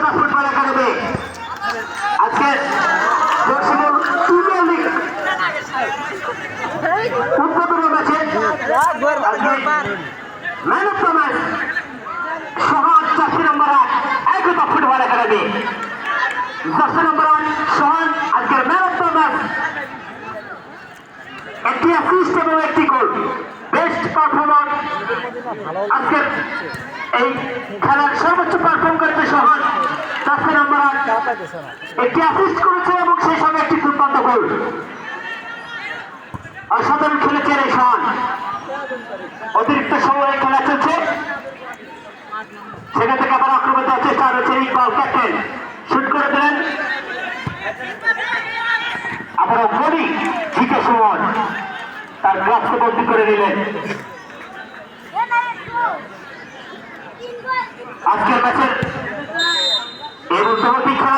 একতা football academy আজকে জোরসিমুল premier league উদ্বোধনী ম্যাচে man of the match Sohan 4 নম্বর একতা ফুটবল একাডেমি 10 নম্বর সোহান আজকের ম্যান অফ দ্য ম্যাচ একটি অ্যাসিস্ট এবং একটি গোল বেস্ট পারফরমার আজকের এই খেলার সর্বোচ্চ পারফর্ম করেছে সোহান 4 নম্বর একটি অ্যাসিস্ট করেছে এবং সেই সঙ্গে একটি দুর্দান্ত গোল অসাধারণ খেলেছেন এই সোহান অতিরিক্ত সময়ে খেলা চলছে সেখান থেকে আবার আক্রমণ দেওয়ার চেষ্টা রয়েছে ইকবাল ক্যাপ্টেন শুট করে দিলেন আবারও মনি জিতে সুমন তার গ্রাফকে বন্দী করে নিলেন আজকের ম্যাচের এই মধ্যবর্তী খেলা